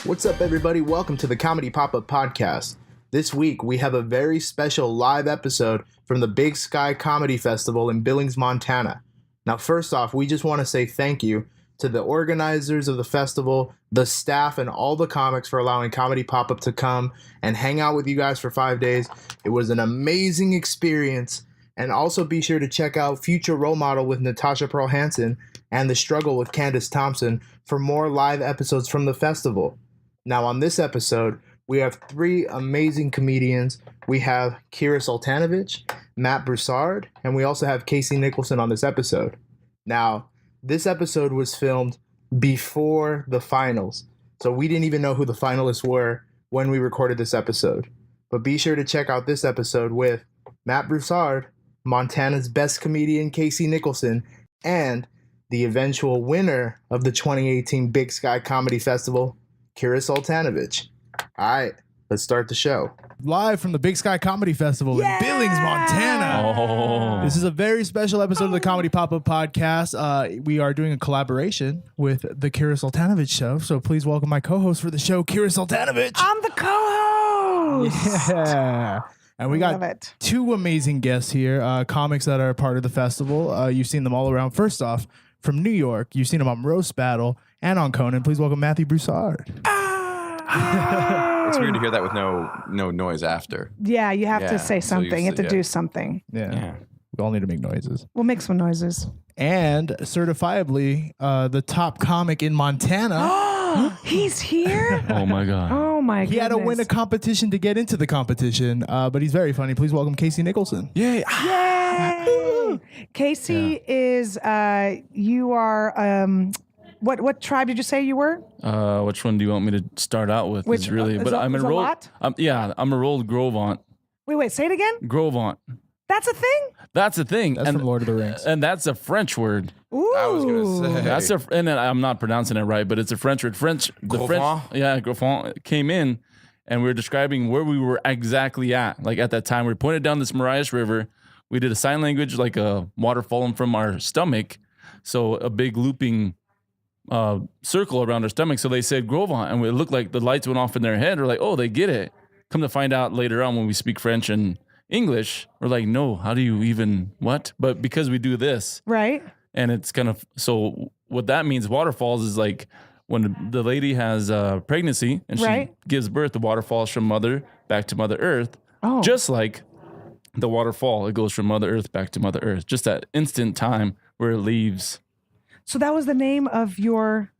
What's up, everybody? Welcome to the Comedy Pop-Up Podcast. This week, we have a very special live episode from the Big Sky Comedy Festival in Billings, Montana. Now, first off, we just want to say thank you to the organizers of the festival, the staff, and all the comics for allowing Comedy Pop-Up to come and hang out with you guys for 5 days. It was an amazing experience. And also be sure to check out Future Role Model with Natasha Pearl Hansen and The Struggle with Candace Thompson for more live episodes from the festival. Now, on this episode, we have 3 amazing comedians. We have Kira Soltanovich, Matt Broussard, and we also have Kasey Nicholson on this episode. Now, this episode was filmed before the finals, so we didn't even know who the finalists were when we recorded this episode. But be sure to check out this episode with Matt Broussard, Montana's best comedian Kasey Nicholson, and the eventual winner of the 2018 Big Sky Comedy Festival, Kira Soltanovich. All right, let's start the show. Live from the Big Sky Comedy Festival in Billings, Montana. Oh. This is a very special episode of the Comedy Pop-Up Podcast. We are doing a collaboration with the Kira Soltanovich Show, so please welcome my co-host for the show, Kira Soltanovich. I'm the co-host. Yeah. And we got 2 amazing guests here, comics that are part of the festival. You've seen them all around. First off, from New York, you've seen them on Roast Battle and on Conan. Please welcome Matthew Broussard. It's weird to hear that with no noise after. Yeah, you have to say something. You have to do something. Yeah. We all need to make noises. We'll make some noises. And certifiably, the top comic in Montana. He's here? Oh, my God. Oh, my goodness. He had to win a competition to get into the competition, but he's very funny. Please welcome Kasey Nicholson. Yay. Yay! Kasey is, you are, what tribe did you say you were? Which one do you want me to start out with? Which, It's really, but I'm enrolled. I'm enrolled Grovant. Wait, say it again? Grovant. That's a thing? That's a thing. That's from Lord of the Rings. And that's a French word. Ooh. I was gonna say And I'm not pronouncing it right, but it's a French word. Grovant came in, and we were describing where we were exactly at. Like at that time, we pointed down this Marias River. We did a sign language, like a water falling from our stomach, so a big looping circle around our stomach. So they said Grovant, and it looked like the lights went off in their head. We're like, oh, they get it. Come to find out later on when we speak French and English, we're like, no, how do you even, what? But because we do this. Right. And it's kind of, so what that means, waterfalls is like when the lady has pregnancy and she gives birth, the water falls from mother back to Mother Earth. Oh. Just like the waterfall, it goes from Mother Earth back to Mother Earth. Just that instant time where it leaves. So that was the name of your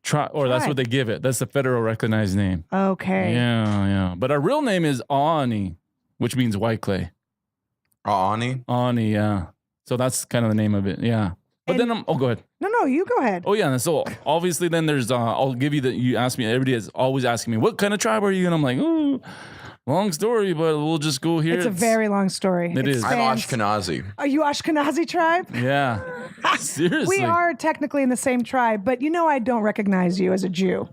tribe. That's what they give it. That's the federal recognized name. Okay. Yeah. But our real name is Aani, which means white clay. Aani? Aani, yeah. So that's kind of the name of it, yeah. But then go ahead. No, you go ahead. Oh, yeah. And so obviously then there's, I'll give you you ask me, everybody is always asking me, what kind of tribe are you? And I'm like, oh, long story, but we'll just go here. It's a very long story. It is. I'm Ashkenazi. Are you Ashkenazi tribe? Yeah. Seriously. We are technically in the same tribe, but I don't recognize you as a Jew.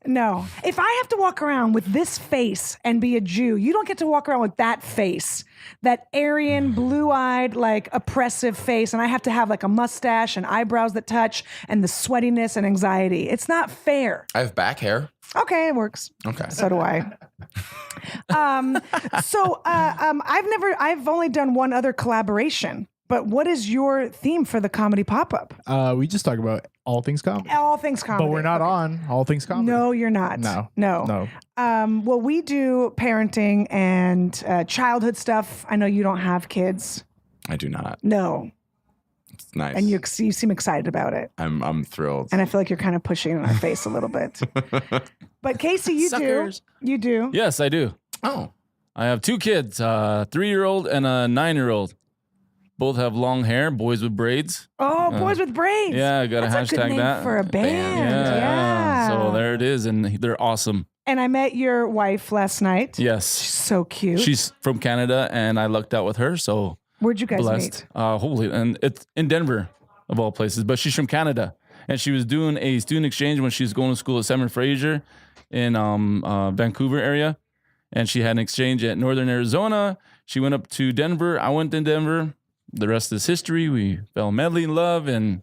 No. If I have to walk around with this face and be a Jew, you don't get to walk around with that face, that Aryan, blue-eyed, like oppressive face, and I have to have like a mustache and eyebrows that touch and the sweatiness and anxiety. It's not fair. I have back hair. Okay, it works. Okay. So do I. I've only done one other collaboration. But what is your theme for the Comedy Pop-Up? We just talk about all things comedy. All things comedy. But we're not on all things comedy. No, you're not. No. Well, we do parenting and childhood stuff. I know you don't have kids. I do not. No. It's nice. And you seem excited about it. I'm thrilled. And I feel like you're kind of pushing it in our face a little bit. But Kasey, you Suckers. do. You do. Yes, I do. Oh. I have 2 kids, a 3-year-old and a 9-year-old. Both have long hair, boys with braids. Oh, boys with braids. Yeah, I got That's a a good hashtag name that. for a band. Yeah. So there it is, and they're awesome. And I met your wife last night. Yes. She's so cute. She's from Canada, and I lucked out with her, so where'd you guys blessed. meet? And it's in Denver, of all places, but she's from Canada. And she was doing a student exchange when she was going to school at Simon Fraser in Vancouver area. And she had an exchange at Northern Arizona. She went up to Denver. I went to Denver. The rest is history. We fell madly in love and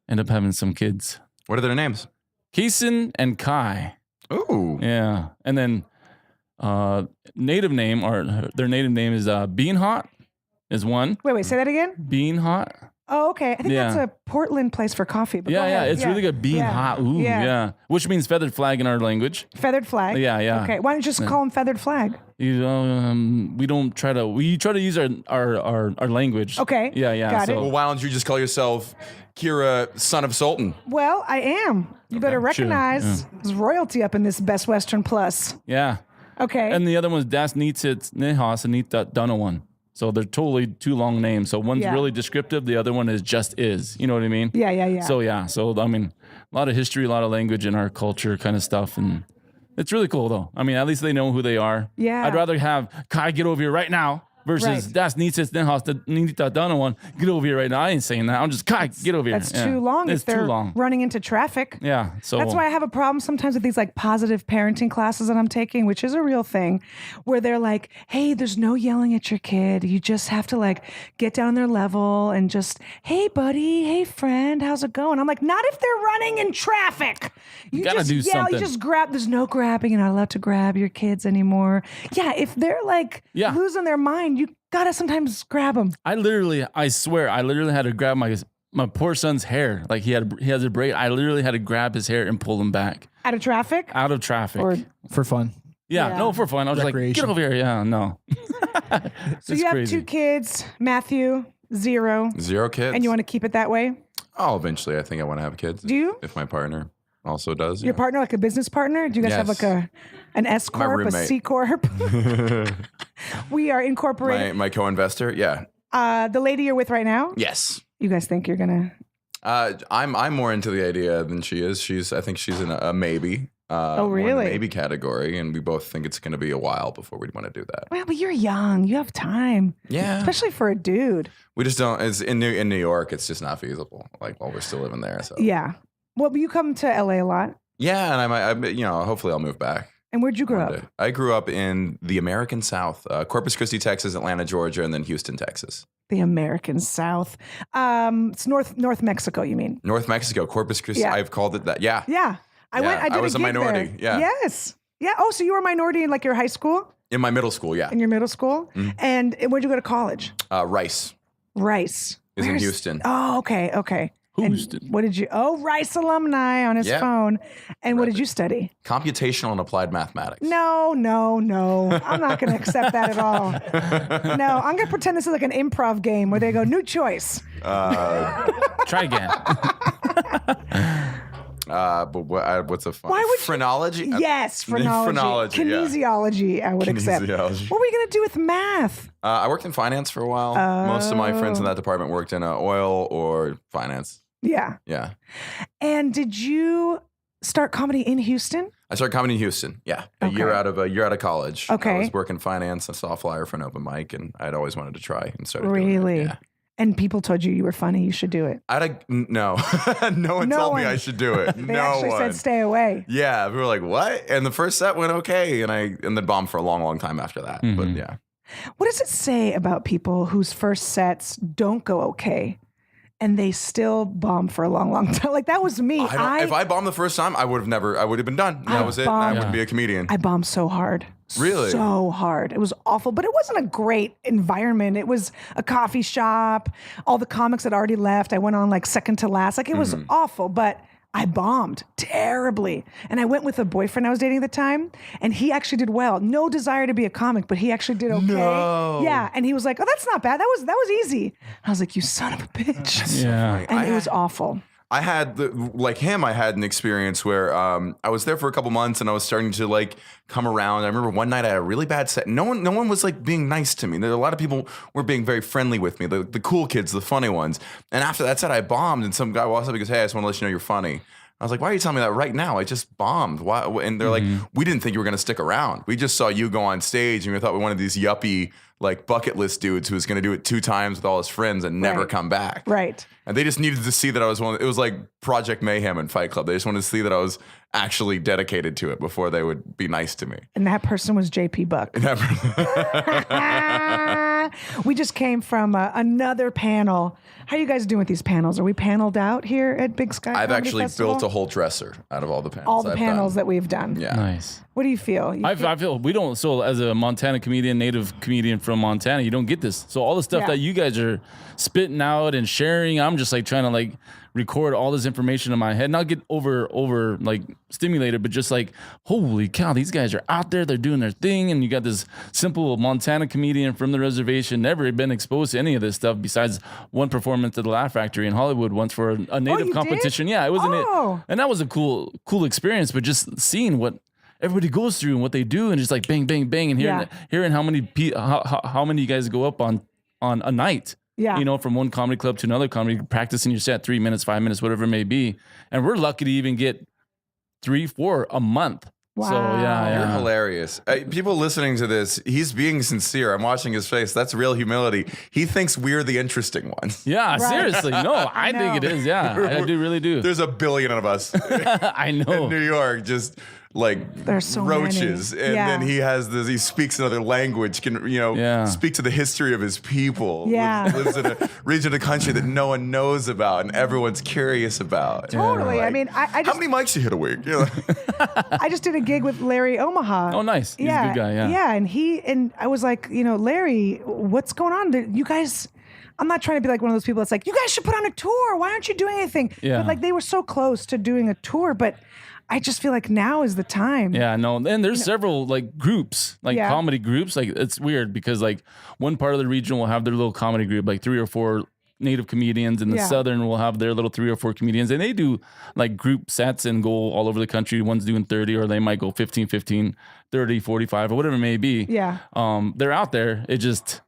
ended up having some kids. What are their names? Keeson and Kai. Ooh. Yeah. And then their native name is Bean Hot is one. Wait, say that again? Bean Hot. Oh, okay. I think Yeah. that's a Portland place for coffee. But go Yeah, ahead. it's really good. Bean Yeah. Hot. Ooh, yeah. Which means feathered flag in our language. Feathered flag. Yeah. Okay. Why don't you just call them feathered flag? We try to use our language. Okay. Yeah. Got it. Well, why don't you just call yourself Kira, son of Sultan? Well, I am. You better recognize there's royalty up in this Best Western Plus. Yeah. Okay. And the other one's Das Nietzitz Nehas and Nita Donovan. So they're totally two long names. So one's really descriptive. The other one is just is. You know what I mean? Yeah. So I mean, a lot of history, a lot of language in our culture kind of stuff. And it's really cool though. I mean, at least they know who they are. Yeah. I'd rather have Kai get over here right now versus Das Nietzitz Nehas Nita Donovan. Get over here right now. I ain't saying that. I'm just Kai, get over here. That's too long It's if they're too long. running into traffic. Yeah. So That's why I have a problem sometimes with these like positive parenting classes that I'm taking, which is a real thing, where they're like, hey, there's no yelling at your kid. You just have to like get down their level and just, hey, buddy, hey, friend, how's it going? I'm like, not if they're running in traffic. You gotta just do yell, something. You just grab. There's no grabbing. You're not allowed to grab your kids anymore. Yeah, if they're like losing their mind, you gotta sometimes grab them. I swear, I literally had to grab my poor son's hair. Like he has a braid. I literally had to grab his hair and pull him back Out of traffic? out of traffic. Or For fun. yeah, no, for fun. I was just like, Recreation. get over here. Yeah, no. so you have 2 kids, Matthew, 0. 0 kids. And you want to keep it that way? Oh, eventually, I think I want to have kids. Do you? If my partner also does. Your partner, like a business partner? Do you guys have Yes. like an S My corp, a roommate. C corp? We are incorporated. My co-investor. Yeah. The lady you're with right now, Yes. you guys think you're gonna? I'm more into the idea than she is. I think she's in a maybe. Oh, more in the really? maybe category, and we both think it's going to be a while before we'd want to do that. Well, but you're young. You have time, Yeah. especially for a dude. We just don't. It's in New York. It's just not feasible. Like while we're still living there. So Yeah. Well, but you come to LA a lot. yeah, and I hopefully I'll move back. And where'd you grow one up? day. I grew up in the American South, Corpus Christi, Texas, Atlanta, Georgia, and then Houston, Texas. The American South. It's North Mexico. You mean? North Mexico, Corpus Christi. Yeah. I've called it that. Yeah. Yeah. I Yeah, did I was a gig minority, there. yeah. Yes. Yeah. Oh, so you were a minority in like your high school, In my middle school, yeah. in your middle school, and where'd you go to college? Rice Rice. is in Where's- Houston. Oh, okay. And Houston. what did you? Oh, Rice alumni on his Yeah. phone. And what did you study? Computational and applied mathematics. No. I'm not going to accept that at all. No, I'm going to pretend this is like an improv game where they go, new choice. Try again. But what's a fun? Why would you- phrenology? Yes, phrenology. Phrenology, yeah. Kinesiology, I would accept. Kinesiology. What were you going to do with math? I worked in finance for a while. Most of my friends in that department worked in oil or finance. Yeah. Yeah. And did you start comedy in Houston? I started comedy in Houston. Yeah, a Okay. year out of college. Okay. I was working finance. I saw a flyer for an open mic, and I'd always wanted to try and started doing Really? it. Yeah. And people told you were funny, you should do it. No, no one No told me one. I should do it. They no actually one. said stay away. Yeah, we were like, what? And the first set went okay, and then bombed for a long, long time after that. But yeah, What does it say about people whose first sets don't go okay and they still bomb for a long, long time? Like that was me. if I bombed the first time, I would have been done. That was it. And I bombed. wouldn't be a comedian. I bombed so hard. Really? So hard. It was awful, but it wasn't a great environment. It was a coffee shop. All the comics had already left. I went on like second to last. Like it was awful, but I bombed terribly. And I went with a boyfriend I was dating at the time, and he actually did well. No desire to be a comic, but he actually did okay. No. Yeah. And he was like, oh, that's not bad. That was easy. I was like, you son of a bitch. Yeah. And it was awful. I had I had an experience where I was there for a couple months and I was starting to like come around. I remember one night I had a really bad set. No one was like being nice to me. There were a lot of people were being very friendly with me, the cool kids, the funny ones. And after that set, I bombed, and some guy walks up and goes, "Hey, I just want to let you know you're funny." I was like, "Why are you telling me that right now? I just bombed." Why? And they're like, "We didn't think you were going to stick around. We just saw you go on stage and we thought we wanted these yuppie like bucket list dudes who was going to do it 2 times with all his friends and never Right. come back." Right. And they just needed to see that I was it was like Project Mayhem and Fight Club. They just wanted to see that I was actually dedicated to it before they would be nice to me. And that person was JP Buck. We just came from another panel. How are you guys doing with these panels? Are we paneled out here at Big Sky I've Comedy actually Festival? built a whole dresser out of all the panels. All the I've panels done. that we've done. Yeah. Nice. What do you feel? I feel we don't. So as a Montana comedian, native comedian from Montana, you don't get this. So all the stuff Yeah. that you guys are spitting out and sharing, I'm just like trying to like record all this information in my head, not get over like stimulated, but just like, holy cow, these guys are out there, they're doing their thing, and you got this simple Montana comedian from the reservation, never been exposed to any of this stuff besides one performance at the Laugh Factory in Hollywood once for a native you competition. did? Yeah, it wasn't Oh. it, and that was a cool experience. But just seeing what everybody goes through and what they do, and just like bang, bang, bang, and hearing how many how many you guys go up on a night. Yeah. You know, from one comedy club to another comedy, practicing your set 3 minutes, 5 minutes, whatever it may be. And we're lucky to even get 3, 4 a month. Wow. So yeah. You're hilarious. People listening to this, he's being sincere. I'm watching his face. That's real humility. He thinks we're the interesting ones. Yeah, Right. seriously. No, I think know. it is. Yeah, I do really do. There's a billion of us I in know. New York, just like There's so roaches. many. And Yeah. then he has this, he speaks another language, can, speak to the history of his people. Yeah. Lives in a region of the country that no one knows about and everyone's curious about. Totally. Like, I mean, I how just many mics you hit a week? I just did a gig with Larry Omaha. Oh, nice. He's a good guy. Yeah. Yeah, and I was like, Larry, what's going on? You guys. I'm not trying to be like one of those people that's like, you guys should put on a tour. Why aren't you doing anything? Yeah. But like they were so close to doing a tour, but I just feel like now is the time. Yeah, no. And there's several like groups, like Yeah. comedy groups. Like it's weird because like one part of the region will have their little comedy group, like 3 or 4 native comedians, and the Yeah. southern will have their little 3 or 4 comedians, and they do like group sets and go all over the country. One's doing 30, or they might go 15, 30, 45, or whatever it may be. Yeah. They're out there. It just,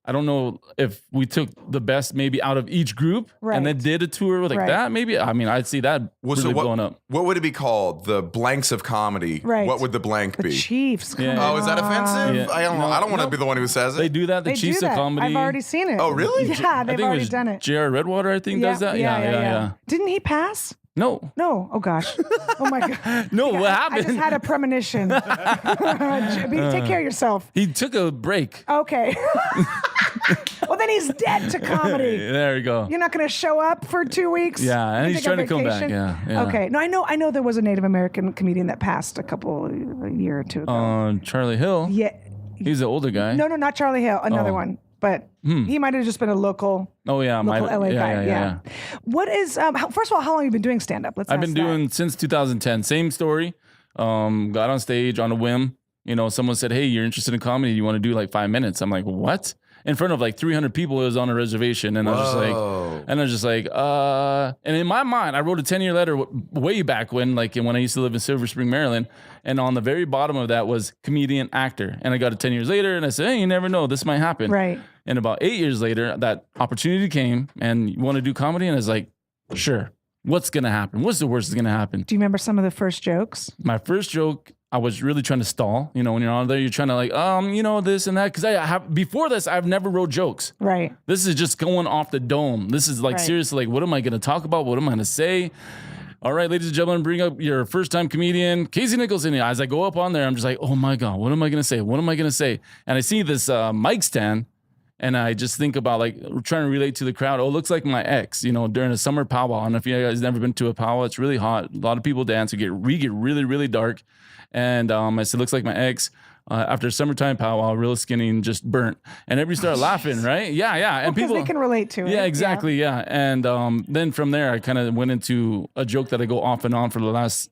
I don't know if we took the best maybe out of each group and then Right. did a tour like Right. that. Maybe, I mean, I'd see that really blowing up. What would it be called? The blanks of comedy. Right. What would the blank The be? Chiefs. Come Yeah. Oh, is that offensive? Yeah. I don't know. I don't want to be the one who says it. They do that. The They Chiefs do of that. Comedy. I've already seen it. Oh, really? Yeah, I they've think already it was done it. J.R. Redwater, I think, does that. Yeah. Didn't he pass? No. No. Oh gosh. Oh my god. No, what I happened? just had a premonition. Take care of yourself. He took a break. Okay. Well, then he's dead to comedy. There you go. You're not going to show up for 2 weeks. Yeah, and You he's take a trying to come back. vacation? Yeah. Okay. No, I know there was a Native American comedian that passed a year or two ago. Charlie Hill. Yeah. He's the older guy. No, not Charlie Hill. Another Oh. one. But he might have just been a local Oh yeah, LA guy. yeah. Yeah. What is first of all, how long have you been doing stand up? Let's I've been ask that. doing since 2010. Same story. Got on stage on a whim. Someone said, "Hey, you're interested in comedy? You want to do like 5 minutes?" I'm like, "What?" In front of like 300 people. It was on a reservation, and I was just like, And in my mind, I wrote a 10-year letter way back when I used to live in Silver Spring, Maryland, and on the very bottom of that was comedian actor, and I got it 10 years later, and I said, "Hey, you never know, this might happen." Right. And about 8 years later, that opportunity came, and you want to do comedy, and I was like, "Sure." What's gonna happen? What's the worst that's gonna happen? Do you remember some of the first jokes? My first joke, I was really trying to stall. When you're on there, you're trying to this and that. Because before this, I've never wrote jokes. Right. This is just going off the dome. This is Right. seriously, what am I going to talk about? What am I going to say? All right, ladies and gentlemen, bring up your first time comedian, Kasey Nicholson. As I go up on there, I'm just like, oh my God, what am I going to say? What am I going to say? And I see this mic stand. And I just think about trying to relate to the crowd. Oh, it looks like my ex, during a summer powwow. I don't know if you guys never been to a powwow. It's really hot. A lot of people dance. We get really, really dark. And I said, looks like my ex. After a summertime powwow, real skinny and just burnt. And everybody started laughing, right? Yeah. And Because people they can relate to it. Yeah, exactly. Yeah. And then from there, I kind of went into a joke that I go off and on for the last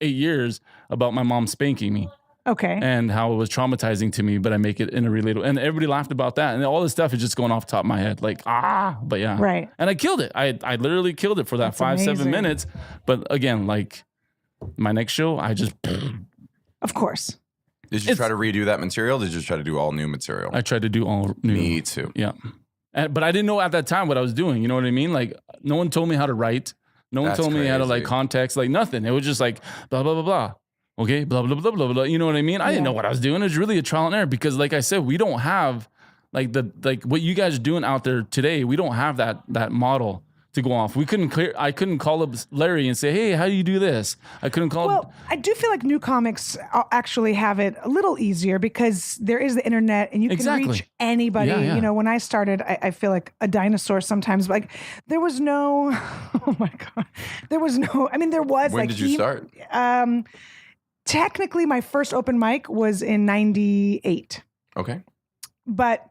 8 years about my mom spanking me. Okay. And how it was traumatizing to me, but I make it in a relatable, and everybody laughed about that. And all this stuff is just going off the top of my head, but yeah. Right. And I killed it. I literally killed it for that That's 5-7 amazing. minutes. But again, my next show, I just, Of course. Did you try to redo that material? Did you try to do all new material? I tried to do all new. Me too. Yeah. But I didn't know at that time what I was doing. You know what I mean? No one told me how to write. No one That's told me how to crazy. context, nothing. It was just blah, blah, blah, blah. Okay, blah, blah, blah, blah, blah. You know what I mean? I didn't know what I was doing. It was really a trial and error because, like I said, we don't have what you guys are doing out there today. We don't have that model to go off. I couldn't call up Larry and say, hey, how do you do this? I couldn't call. Well, I do feel like new comics actually have it a little easier because there is the internet and you can reach anybody. Yeah. You know, when I started, I feel like a dinosaur sometimes. Like there was no, oh my God, there was no. I mean, there was. When did you start? Technically, my first open mic was in '98. Okay. But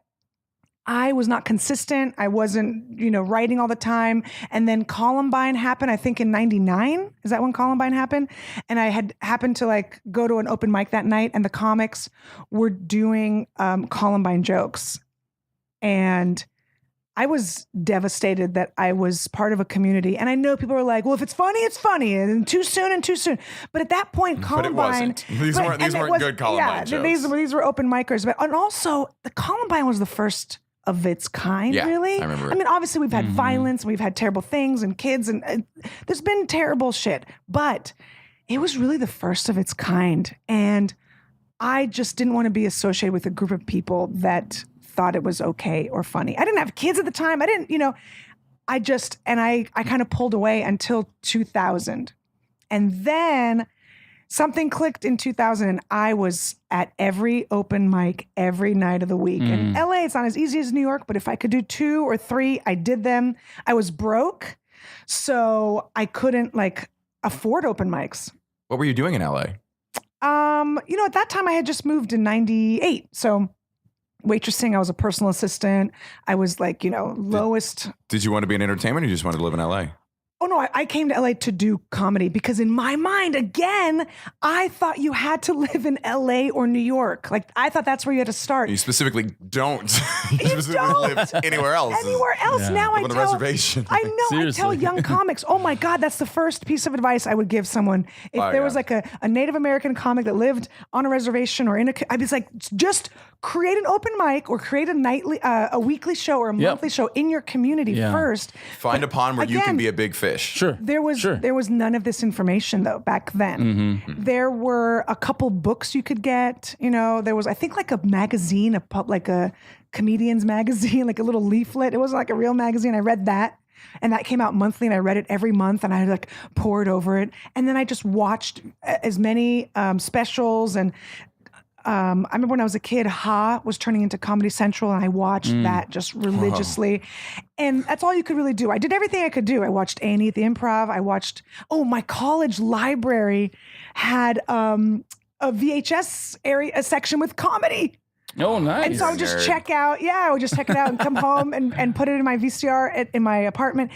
I was not consistent. I wasn't, writing all the time. And then Columbine happened, I think in '99. Is that when Columbine happened? And I had happened to go to an open mic that night and the comics were doing Columbine jokes. And I was devastated that I was part of a community. And I know people were like, well, if it's funny, it's funny. And too soon. But at that point, Columbine. But it wasn't. These weren't good Columbine jokes. These were open micers. And also, the Columbine was the first of its kind, really. I remember. I mean, obviously, we've had violence, we've had terrible things and kids, and there's been terrible shit. But it was really the first of its kind. And I just didn't want to be associated with a group of people that thought it was okay or funny. I didn't have kids at the time. I didn't, I kind of pulled away until 2000. And then something clicked in 2000 and I was at every open mic every night of the week. In LA, it's not as easy as New York, but if I could do 2 or 3, I did them. I was broke, so I couldn't afford open mics. What were you doing in LA? At that time I had just moved in '98. So waitressing, I was a personal assistant. I was lowest. Did you want to be in entertainment or you just wanted to live in LA? Oh, no, I came to LA to do comedy because in my mind, again, I thought you had to live in LA or New York. I thought that's where you had to start. You specifically don't. You specifically live anywhere else. Anywhere else. Yeah. Now Live on a reservation. I know. Seriously. I tell young comics, oh my God, that's the first piece of advice I would give someone. If there was a Native American comic that lived on a reservation or I'd be like, just create an open mic or create a weekly show or a monthly show in your community first. Find a pond where you can be a big fish. Sure. There was none of this information though back then. There were a couple books you could get. There was I think a magazine, a comedian's magazine, a little leaflet. It wasn't a real magazine. I read that. And that came out monthly, and I read it every month, and I pored over it. And then I just watched as many specials and. I remember when I was a kid, Ha was turning into Comedy Central, and I watched that just religiously. And that's all you could really do. I did everything I could do. I watched A&E at the Improv. I watched, my college library had a VHS area, a section with comedy. Oh, nice. And so I would just check out. Yeah, I would just check it out and come home and put it in my VCR in my apartment.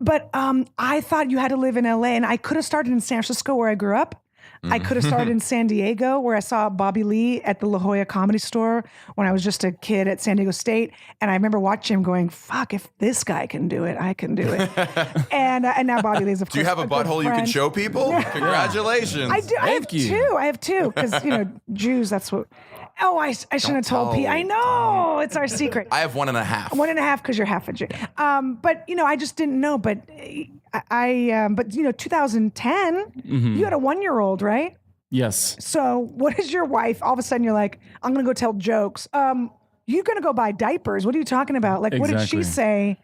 But I thought you had to live in LA, and I could have started in San Francisco where I grew up. I could have started in San Diego where I saw Bobby Lee at the La Jolla Comedy Store when I was just a kid at San Diego State. And I remember watching him going, fuck, if this guy can do it, I can do it. and now Bobby Lee's, of course. Do you have a butthole you can show people? I Congratulations. do. I have two. Because, Jews, that's what... Oh, I shouldn't have told Pete. I know. It's our secret. I have 1.5. 1.5 because you're half a Jew. But, I just didn't know. But 2010, you had a 1-year-old, right? Yes. So what is your wife? All of a sudden you're like, I'm going to go tell jokes. You're going to go buy diapers. What are you talking about? What did she say?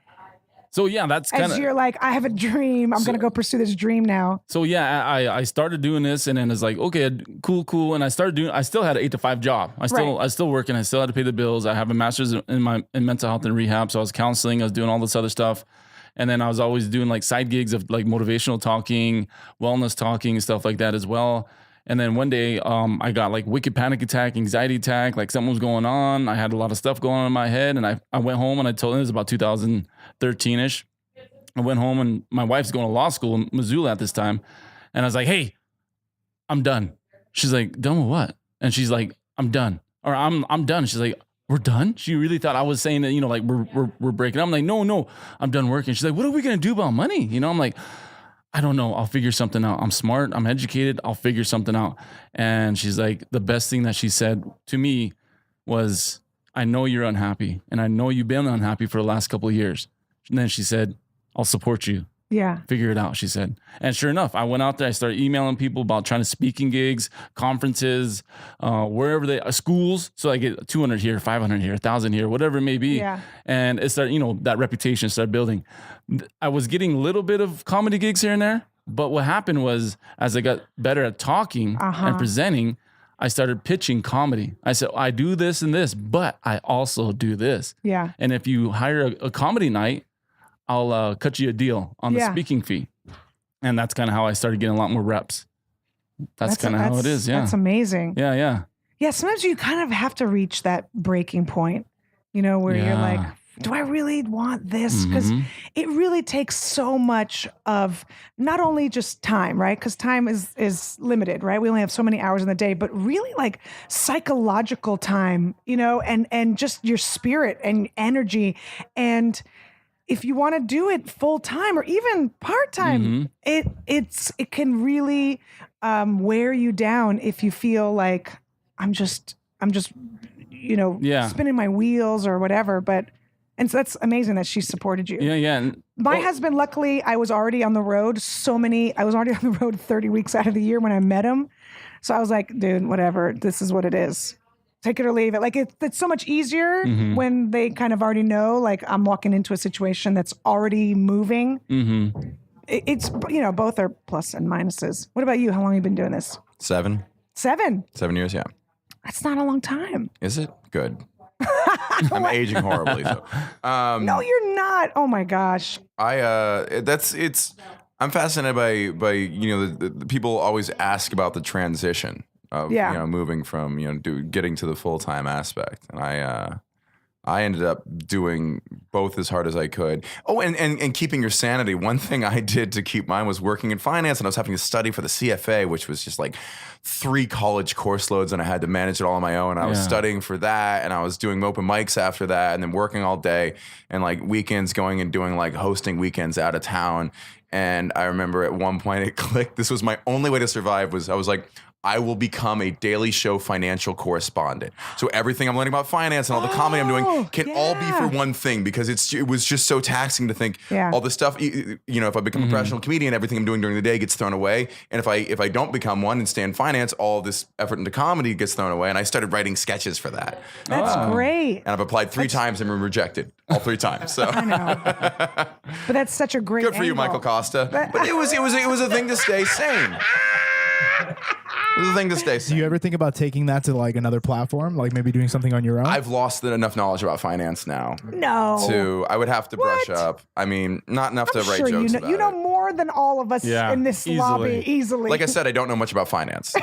So yeah, that's kind of. As you're like, I have a dream. I'm going to go pursue this dream now. So yeah, I started doing this, and then it's like, okay, cool, and I started doing. I still had an 8 to 5 job. I still working. I still had to pay the bills. I have a master's in mental health and rehab, so I was counseling. I was doing all this other stuff, and then I was always doing side gigs of motivational talking, wellness talking, and stuff like that as well. And then one day, I got wicked panic attack, anxiety attack, something was going on. I had a lot of stuff going on in my head, and I went home and I told him, it was about 2013-ish. I went home and my wife's going to law school in Missoula at this time. And I was like, hey, I'm done. She's like, done with what? And she's like, I'm done. Or I'm done. She's like, we're done? She really thought I was saying that, we're breaking up. I'm like, no, I'm done working. She's like, what are we going to do about money? I'm like, I don't know. I'll figure something out. I'm smart. I'm educated. I'll figure something out. And she's like, the best thing that she said to me was, I know you're unhappy, and I know you've been unhappy for the last couple of years. And then she said, I'll support you. Yeah. Figure it out, she said. And sure enough, I went out there. I started emailing people about trying to speaking gigs, conferences, wherever schools. So I get 200 here, 500 here, 1,000 here, whatever it may be. Yeah. And it started, that reputation started building. I was getting a little bit of comedy gigs here and there. But what happened was, as I got better at talking and presenting, I started pitching comedy. I said, I do this and this, but I also do this. Yeah. And if you hire a comedy night, I'll cut you a deal on the speaking fee. And that's kind of how I started getting a lot more reps. That's kind of how it is. Yeah. That's amazing. Yeah. Yeah. Yeah. Sometimes you kind of have to reach that breaking point, where you're like, do I really want this? Because it really takes so much of not only just time, right? Because time is limited, right? We only have so many hours in the day, but really like psychological time, and just your spirit and energy. And if you want to do it full time or even part time, it can really wear you down if you feel like I'm just spinning my wheels or whatever. And so that's amazing that she supported you. Yeah, yeah. My husband, luckily, I was already on the road. I was already on the road 30 weeks out of the year when I met him. So I was like, dude, whatever. This is what it is. Take it or leave it. Like it's so much easier when they kind of already know, like I'm walking into a situation that's already moving. It's, both are plus and minuses. What about you? How long have you been doing this? 7. 7? 7 years, yeah. That's not a long time. Is it? Good. I'm aging horribly, so. No, you're not. Oh my gosh. I'm fascinated by the people always ask about the transition of moving from getting to the full-time aspect, and I ended up doing both as hard as I could. Oh, and keeping your sanity. One thing I did to keep mine was working in finance, and I was having to study for the CFA, which was just like 3 college course loads, and I had to manage it all on my own. I was studying for that, and I was doing open mics after that, and then working all day, and like weekends going and doing like hosting weekends out of town. And I remember at one point it clicked. This was my only way to survive. I was like, I will become a Daily Show financial correspondent. So everything I'm learning about finance and all the comedy I'm doing can all be for one thing, because it was just so taxing to think all this stuff. If I become a professional comedian, everything I'm doing during the day gets thrown away. And if I don't become one and stay in finance, all this effort into comedy gets thrown away. And I started writing sketches for that. That's great. And I've applied 3 times and been rejected all 3 times. So I know, but that's such a great. Good for you, Michael Costa. But it was a thing to stay sane. It was a thing to stay sane. Do you ever think about taking that to like another platform, like maybe doing something on your own? I've lost enough knowledge about finance now. No. I would have to brush up. I mean, not enough to write jokes about you know more than all of us in this lobby easily. Like I said, I don't know much about finance.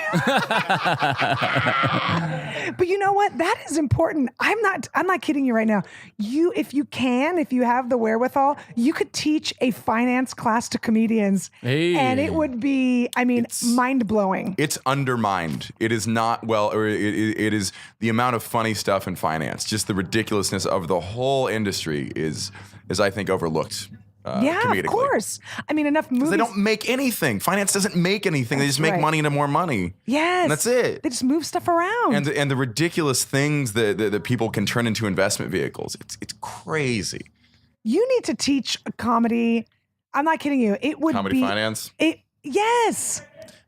But you know what? That is important. I'm not kidding you right now. If you have the wherewithal, you could teach a finance class to comedians, and it would be, mind-blowing. It's undermined. It is not it is the amount of funny stuff in finance. Just the ridiculousness of the whole industry is I think overlooked. Comedically. Of course. Enough movies. They don't make anything. Finance doesn't make anything. They just make money into more money. Yes. And that's it. They just move stuff around. And the ridiculous things that people can turn into investment vehicles. It's crazy. You need to teach comedy. I'm not kidding you. It would comedy be finance. Yes.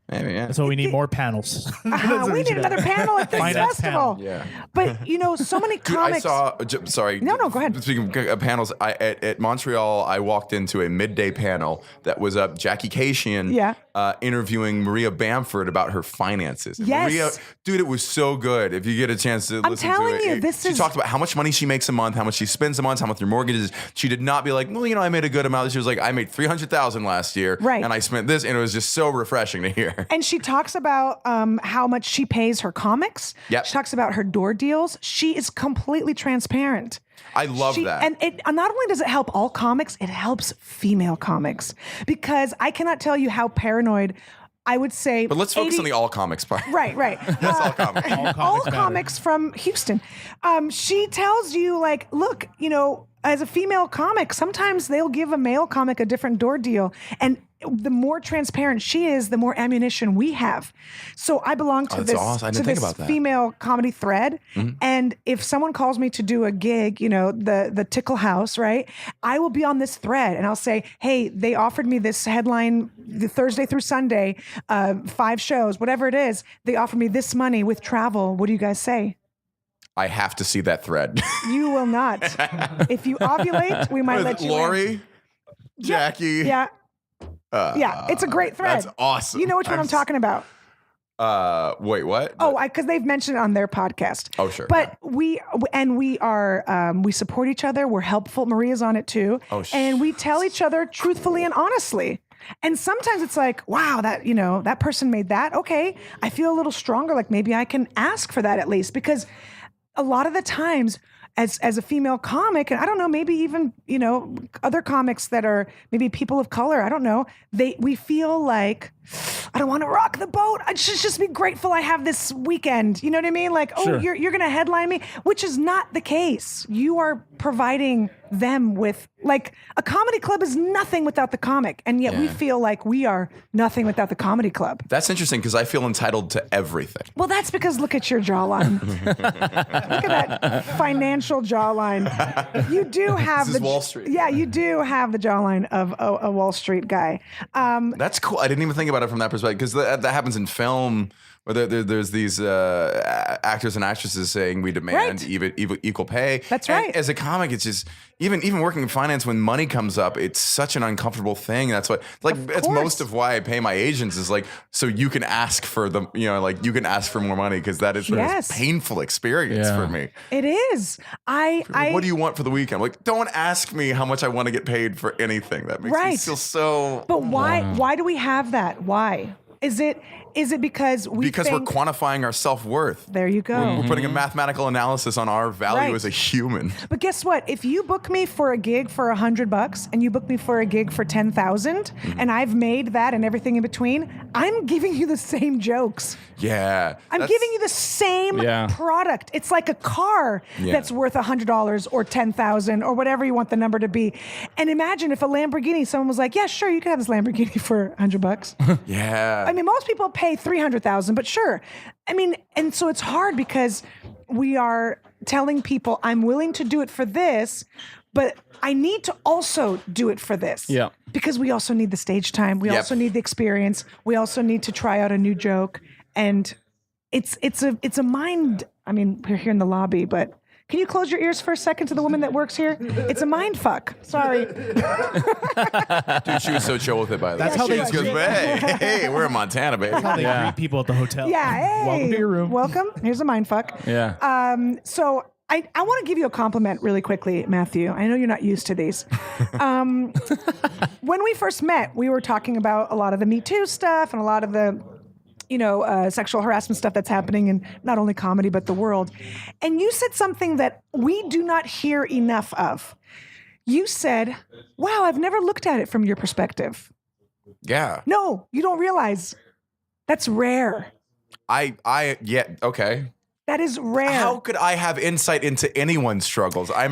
Maybe, yeah. So we need more panels. We need another panel at this festival. Panel. Yeah. But so many comics. Sorry. No, go ahead. Speaking of panels, at Montreal, I walked into a midday panel that was Jackie Kasey interviewing Maria Bamford about her finances. Yes. Maria, dude, it was so good. If you get a chance to listen to it. She talked about how much money she makes a month, how much she spends a month, how much her mortgage is. She did not be like, well, I made a good amount. She was like, I made $300,000 last year. Right. And I spent this. And it was just so refreshing to hear. And she talks about how much she pays her comics. Yep. She talks about her door deals. She is completely transparent. I love that. And it not only does it help all comics, it helps female comics. Because I cannot tell you how paranoid I would say. But let's focus on the all comics part. Right. That's all comics. All comics from Houston. She tells you, like, look, as a female comic, sometimes they'll give a male comic a different door deal. And the more transparent she is, the more ammunition we have. So I belong to this, awesome. I didn't to think this about that. female comedy thread. And if someone calls me to do a gig, the Tickle House, right? I will be on this thread and I'll say, hey, they offered me this headline the Thursday through Sunday, 5 shows, whatever it is. They offered me this money with travel. What do you guys say? I have to see that thread. You will not. If you ovulate, we might let you in. Lori, Jackie. Yeah. It's a great thread. That's awesome. You know which one I'm talking about. Wait, what? Oh, because they've mentioned it on their podcast. Oh, sure. But we are, we support each other. We're helpful. Maria's on it too. Oh, and we tell each other truthfully and honestly. And sometimes it's like, wow, that person made that. Okay, I feel a little stronger. Like maybe I can ask for that at least, because a lot of the times as a female comic, and I don't know, maybe even, other comics that are maybe people of color, I don't know, we feel like, I don't want to rock the boat. I should just be grateful I have this weekend. You know what I mean? Like, Sure. you're going to headline me, which is not the case. You are providing them with, like, a comedy club is nothing without the comic. And yet we feel like we are nothing without the comedy club. That's interesting because I feel entitled to everything. Well, that's because look at your jawline. Look at that financial jawline. You do have This is Wall Street. Yeah, you do have the jawline of a Wall Street guy. That's cool. I didn't even think about it from that perspective because that happens in film where there's these actors and actresses saying we demand equal pay. That's and right. As a comic, it's just even working in finance when money comes up, it's such an uncomfortable thing. That's what it's most of why I pay my agents is like so you can ask for the you can ask for more money because that is a painful experience for me. It is. What do you want for the weekend? Like, don't ask me how much I want to get paid for anything. That makes me feel so. But why? Why do we have that? Why? Is it because we we're quantifying our self-worth. There you go. We're putting a mathematical analysis on our value as a human. But guess what? If you book me for a gig for $100 and you book me for a gig for 10,000 and I've made that and everything in between, I'm giving you the same jokes. Yeah. I'm giving you the same product. It's like a car that's worth $100 or 10,000 or whatever you want the number to be. And imagine if a Lamborghini, someone was like, yeah, sure, you can have this Lamborghini for $100. Yeah. I mean, most people pay $300,000, but sure. I mean, and so it's hard because we are telling people, I'm willing to do it for this, but I need to also do it for this. Yeah. Because we also need the stage time. We also need the experience. We also need to try out a new joke. And it's a mind. I mean, we're here in the lobby, but can you close your ears for a second to the woman that works here? It's a mind fuck. Sorry. Dude, she was so chill with it, by the way. That's how she they just goes, hey, we're in Montana, baby. That's how they greet people at the hotel. Yeah, hey. Welcome to your room. Welcome. Here's a mind fuck. Yeah. So I want to give you a compliment really quickly, Matthew. I know you're not used to these. When we first met, we were talking about a lot of the Me Too stuff and a lot of the sexual harassment stuff that's happening in not only comedy, but the world. And you said something that we do not hear enough of. You said, wow, I've never looked at it from your perspective. Yeah. No, you don't realize. That's rare. Okay. That is rare. How could I have insight into anyone's struggles? I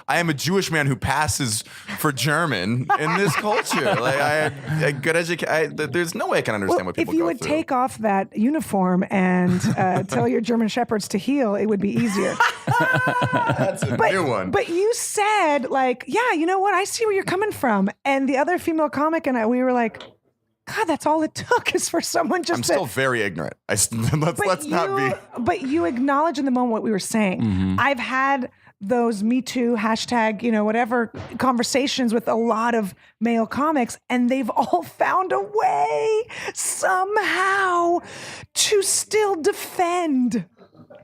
am a Jewish man who passes for German in this culture. Like I had a good education. There's no way I can understand what people if you go would through. take off that uniform and tell your German shepherds to heel, it would be easier. That's a new one. But you said, like, yeah, you know what? I see where you're coming from. And the other female comic and we were like, God, that's all it took is for someone just I'm still very ignorant. Let's not be. But you acknowledge in the moment what we were saying. Mm-hmm. I've had those Me Too hashtag, whatever conversations with a lot of male comics, and they've all found a way somehow to still defend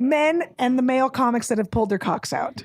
men and the male comics that have pulled their cocks out.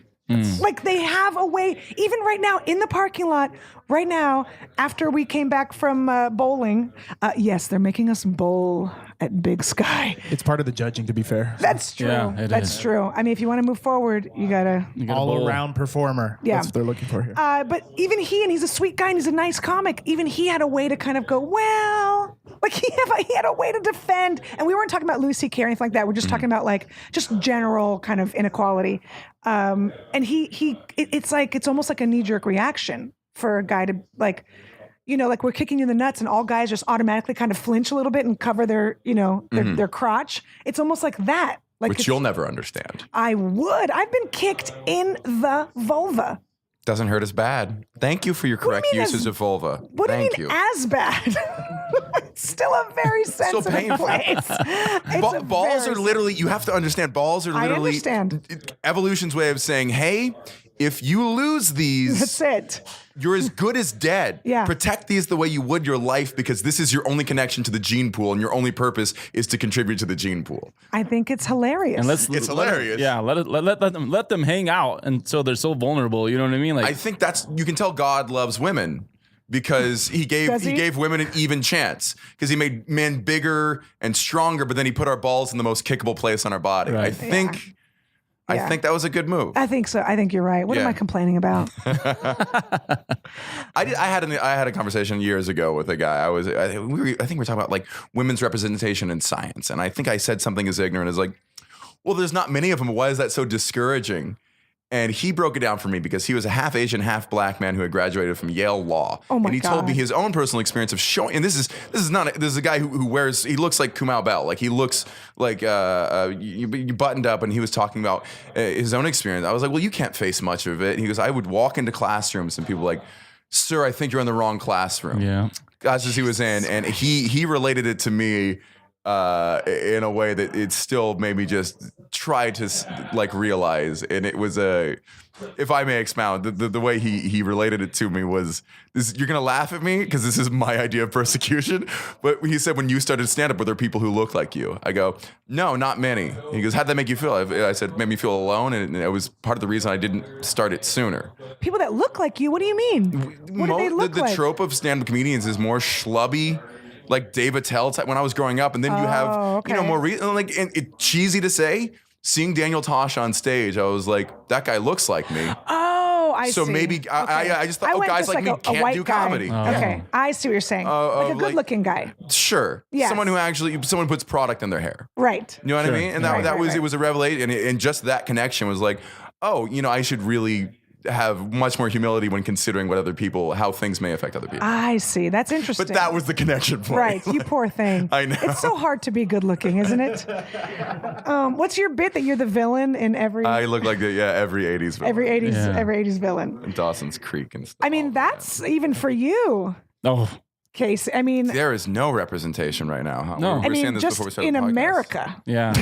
Like they have a way, even right now in the parking lot, right now, after we came back from bowling, yes, they're making us bowl at Big Sky. It's part of the judging, to be fair. That's true. Yeah, it That's is. true. I mean, if you want to move forward, you gotta All-around performer. Yeah. That's what they're looking for here. but even and he's a sweet guy and he's a nice comic. Even he had a way to kind of go, well, like he had a way to defend. And we weren't talking about Louis C.K. or anything like that. We're just talking about like just general kind of inequality. And it's almost like a knee-jerk reaction for a guy to like, like we're kicking you in the nuts and all guys just automatically kind of flinch a little bit and cover their, their crotch. It's almost like that. Like Which you'll never understand. I would. I've been kicked in the vulva. Doesn't hurt as bad. Thank you for your correct usage of vulva. What Thank do you mean as bad? It's still a very sensitive painful. place. Balls are literally, you have to understand, balls are literally evolution's way of saying, hey, if you lose these, that's it. You're as good as dead. Yeah. Protect these the way you would your life because this is your only connection to the gene pool and your only purpose is to contribute to the gene pool. I think it's hilarious. And it's hilarious. Yeah, let them hang out, and so they're so vulnerable. You know what I mean? Like I think you can tell God loves women because he gave women an even chance because he made men bigger and stronger, but then he put our balls in the most kickable place on our body. Right. I think that was a good move. I think so. I think you're right. What am I complaining about? I had a conversation years ago with a guy. I think we were talking about like women's representation in science, and I think I said something as ignorant as like, "Well, there's not many of them. Why is that so discouraging?" And he broke it down for me because he was a half Asian, half black man who had graduated from Yale Law. Oh my and he told me his own personal experience of showing. And this is a guy who he looks like Kumail Bell, like he looks like you buttoned up. And he was talking about his own experience. I was like, well, you can't face much of it. And he goes, I would walk into classrooms and people were like, sir, I think you're in the wrong classroom. Yeah, classes he was in, and he related it to me. In a way that it still made me just try to like realize, and it was if I may expound, the way he related it to me was this. You're gonna laugh at me because this is my idea of persecution. But he said, when you started stand up, were there people who looked like you? I go, no, not many. He goes, how'd that make you feel? I said, it made me feel alone, and it was part of the reason I didn't start it sooner. People that look like you? What do you mean? What do they look like? The trope of stand up comedians is more schlubby. Like Dave Attell type when I was growing up, and then you have more cheesy to say. Seeing Daniel Tosh on stage, I was like, that guy looks like me. Oh, I see. So maybe I just thought, guys like me can't do comedy. Okay, I see what you're saying. Like a good-looking guy. Sure. Yes. Someone puts product in their hair. Right. You know what I mean? And it was a revelation, and just that connection was like, I should really have much more humility when considering how things may affect other people. I see. That's interesting. But that was the connection point. Right. You poor thing. I know. It's so hard to be good looking, isn't it? What's your bit that you're the villain in every... I look like every 80s villain. Every 80s villain. And Dawson's Creek and stuff. I mean, that's even for you. Oh. Case. I mean, there is no representation right now. Huh? No, we're saying this just before we started in the podcast. America. Yeah,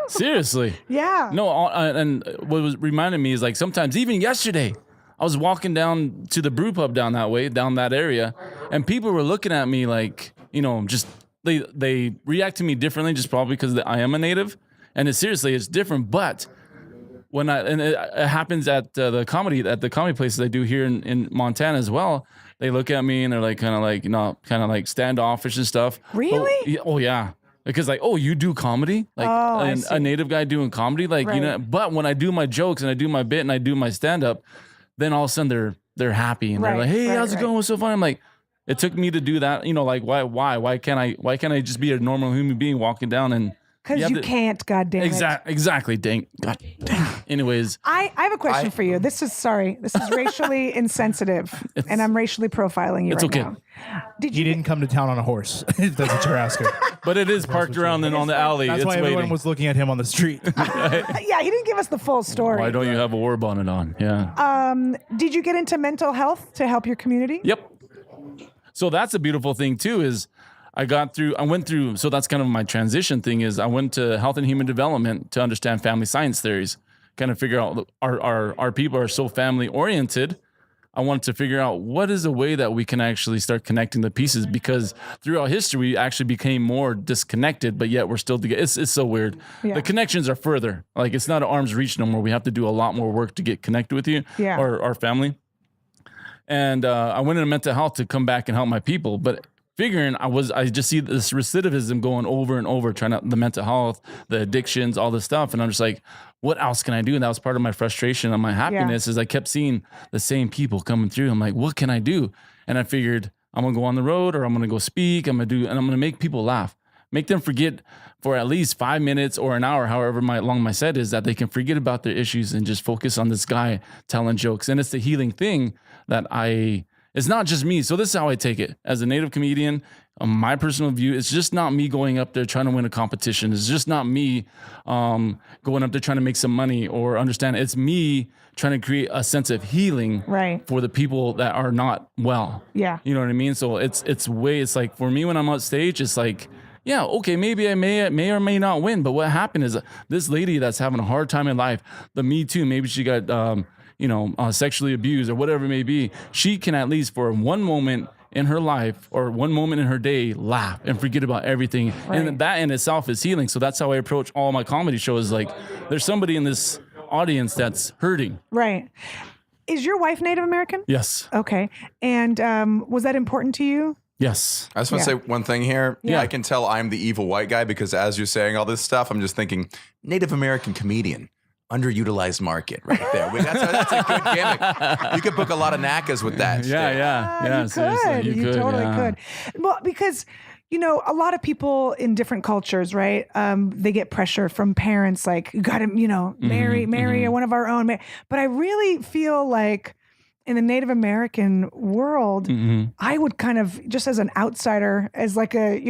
seriously. Yeah. No, and what was reminding me is like sometimes even yesterday, I was walking down to the brew pub down that area, and people were looking at me like, just they react to me differently, just probably because I am a native, and it's different. But when it happens at the comedy places I do here in Montana as well. They look at me and they're like kind of like standoffish and stuff. Really? Oh yeah. Because like, oh, you do comedy? Like a native guy doing comedy? Like, right. But when I do my jokes and I do my bit and I do my stand-up, then all of a sudden they're happy and they're like, hey, how's it going? What's so funny? I'm like, it took me to do that, like why can't I just be a normal human being walking down and because you can't, goddamn it. Exactly, dang. God damn. Anyways. I have a question for you. This is racially insensitive, and I'm racially profiling you right now. You didn't come to town on a horse. That's what you're asking. But it is parked around and on the alley. That's why everyone was looking at him on the street. Yeah, he didn't give us the full story. Why don't you have a war bonnet on? Yeah. Did you get into mental health to help your community? Yep. So that's a beautiful thing too is I went through, so that's kind of my transition thing is I went to health and human development to understand family science theories, kind of figure out our people are so family oriented. I wanted to figure out what is a way that we can actually start connecting the pieces because throughout history, we actually became more disconnected, but yet we're still together. It's so weird. Yeah. The connections are further. Like it's not an arm's reach no more. We have to do a lot more work to get connected with you or our family. And I went into mental health to come back and help my people, but figuring I just see this recidivism going over and over, trying out the mental health, the addictions, all this stuff. And I'm just like, what else can I do? And that was part of my frustration and my happiness is I kept seeing the same people coming through. I'm like, what can I do? And I figured I'm going to go on the road or I'm going to go speak. I'm going to make people laugh, make them forget for at least 5 minutes or an hour, however long my set is, that they can forget about their issues and just focus on this guy telling jokes. And it's the healing thing that it's not just me. So this is how I take it as a Native comedian. My personal view, it's just not me going up there trying to win a competition. It's just not me going up there trying to make some money or understand. It's me trying to create a sense of healing for the people that are not well. Yeah. You know what I mean? So it's like for me when I'm on stage, it's like, yeah, okay, maybe I may or may not win. But what happened is this lady that's having a hard time in life, the Me Too, maybe she got, sexually abused or whatever it may be. She can at least for one moment in her life or one moment in her day laugh and forget about everything. And that in itself is healing. So that's how I approach all my comedy shows. Like there's somebody in this audience that's hurting. Right. Is your wife Native American? Yes. Okay. And was that important to you? Yes. I just want to say one thing here. Yeah. I can tell I'm the evil white guy because as you're saying all this stuff, I'm just thinking Native American comedian. Underutilized market right there. That's a good gimmick. You could book a lot of NACAs with that. Yeah. You totally could. Well, because a lot of people in different cultures, right? They get pressure from parents, like you got to, marry one of our own. But I really feel like in the Native American world, I would kind of, just as an outsider, as like a,